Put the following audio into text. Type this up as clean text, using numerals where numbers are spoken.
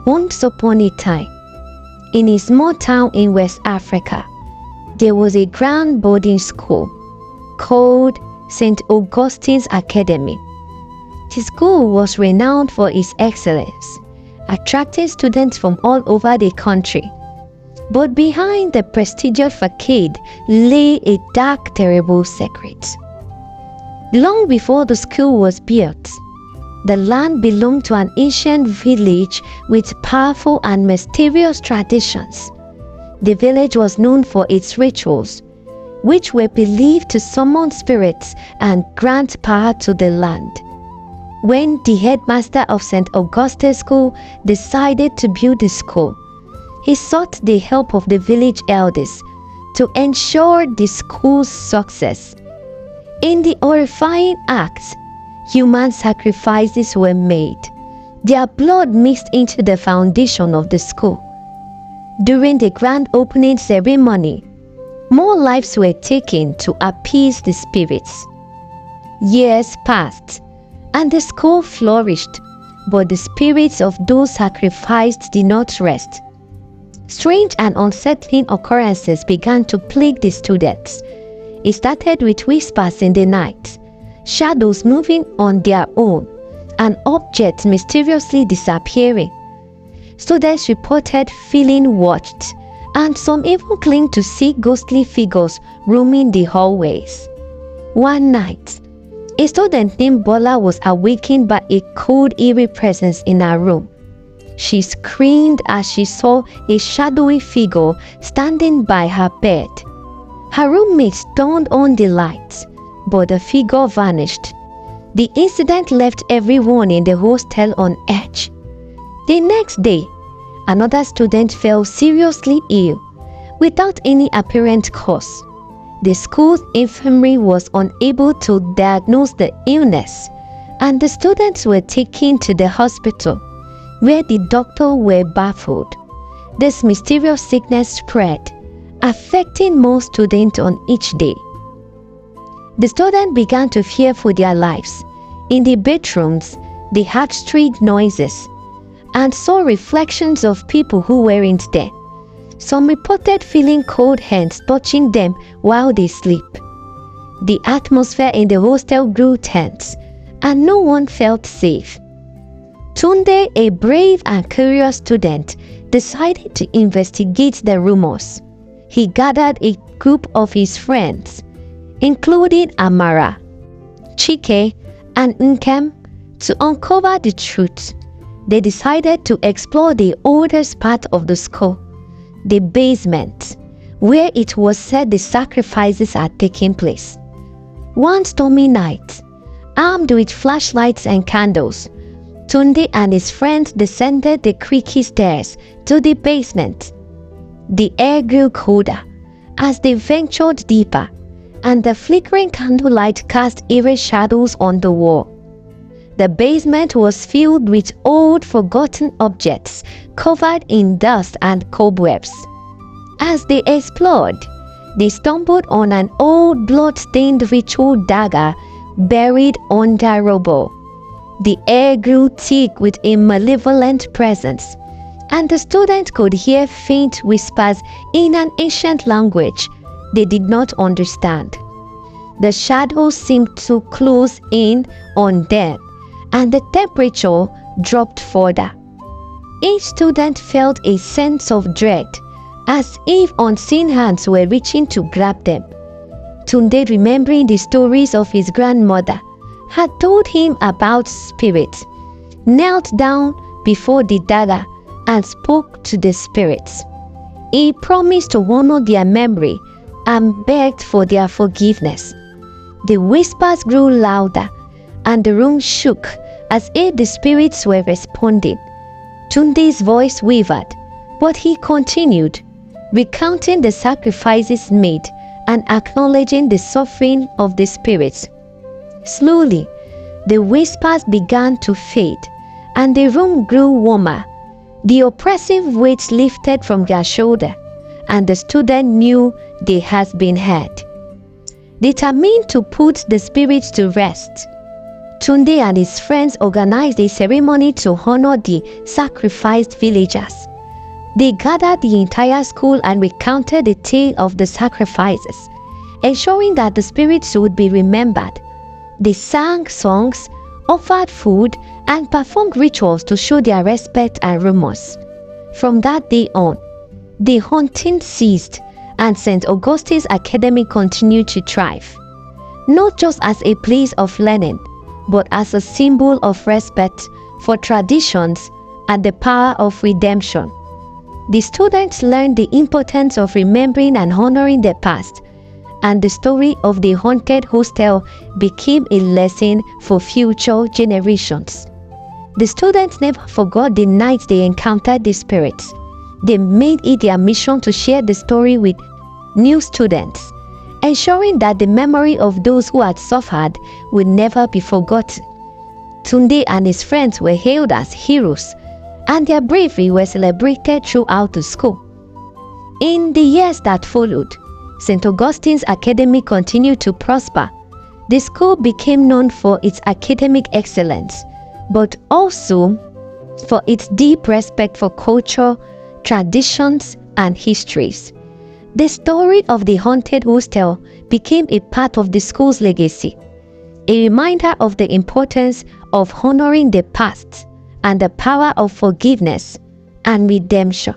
Once upon a time, in a small town in West Africa, there was a grand boarding school called St. Augustine's Academy. The school was renowned for its excellence, attracting students from all over the country. But behind the prestigious facade lay a dark, terrible secret. Long before the school was built, the land belonged to an ancient village with powerful and mysterious traditions. The village was known for its rituals, which were believed to summon spirits and grant power to the land. When the headmaster of St. Augustine's School decided to build a school, he sought the help of the village elders to ensure the school's success. In the horrifying act, human sacrifices were made. Their blood mixed into the foundation of the school. During the grand opening ceremony, more lives were taken to appease the spirits. Years passed, and the school flourished, but the spirits of those sacrificed did not rest. Strange and unsettling occurrences began to plague the students. It started with whispers in the night, shadows moving on their own, and objects mysteriously disappearing. Students reported feeling watched, and some even claimed to see ghostly figures roaming the hallways. One night, a student named Bola was awakened by a cold, eerie presence in her room. She screamed as she saw a shadowy figure standing by her bed. Her roommates turned on the lights, but the figure vanished. The incident left everyone in the hostel on edge. The next day, another student fell seriously ill without any apparent cause. The school's infirmary was unable to diagnose the illness, and the students were taken to the hospital, where the doctors were baffled. This mysterious sickness spread, affecting more students on each day. The students began to fear for their lives. In the bedrooms, they heard strange noises and saw reflections of people who weren't there. Some reported feeling cold hands touching them while they sleep. The atmosphere in the hostel grew tense, and no one felt safe. Tunde, a brave and curious student, decided to investigate the rumors. He gathered a group of his friends, including Amara, Chike, and Nkem, to uncover the truth. They decided to explore the oldest part of the school, the basement, where it was said the sacrifices had taken place. One stormy night, armed with flashlights and candles, Tunde and his friends descended the creaky stairs to the basement. The air grew colder as they ventured deeper, and the flickering candlelight cast eerie shadows on the wall. The basement was filled with old, forgotten objects covered in dust and cobwebs. As they explored, they stumbled on an old, blood-stained ritual dagger buried under rubble. The air grew thick with a malevolent presence, and the students could hear faint whispers in an ancient language they did not understand. The shadows seemed to close in on them, and the temperature dropped further. Each student felt a sense of dread, as if unseen hands were reaching to grab them. Tunde, remembering the stories of his grandmother, had told him about spirits, knelt down before the dagger and spoke to the spirits. He promised to honor their memory and begged for their forgiveness. The whispers grew louder, and the room shook as if the spirits were responding. Tunde's voice wavered, but he continued, recounting the sacrifices made and acknowledging the suffering of the spirits. Slowly, the whispers began to fade, and the room grew warmer. The oppressive weight lifted from their shoulder, and the student knew they had been heard. Determined to put the spirits to rest, Tunde and his friends organized a ceremony to honor the sacrificed villagers. They gathered the entire school and recounted the tale of the sacrifices, ensuring that the spirits would be remembered. They sang songs, offered food, and performed rituals to show their respect and remorse. From that day on, the hauntings ceased, and St. Augustine's Academy continued to thrive, not just as a place of learning, but as a symbol of respect for traditions and the power of redemption. The students learned the importance of remembering and honoring the past, and the story of the haunted hostel became a lesson for future generations. The students never forgot the nights they encountered the spirits. They made it their mission to share the story with new students, ensuring that the memory of those who had suffered would never be forgotten. Tunde and his friends were hailed as heroes, and their bravery was celebrated throughout the school. In the years that followed, St. Augustine's Academy continued to prosper. The school became known for its academic excellence, but also for its deep respect for culture, traditions, and histories. The story of the haunted hostel became a part of the school's legacy, a reminder of the importance of honoring the past and the power of forgiveness and redemption.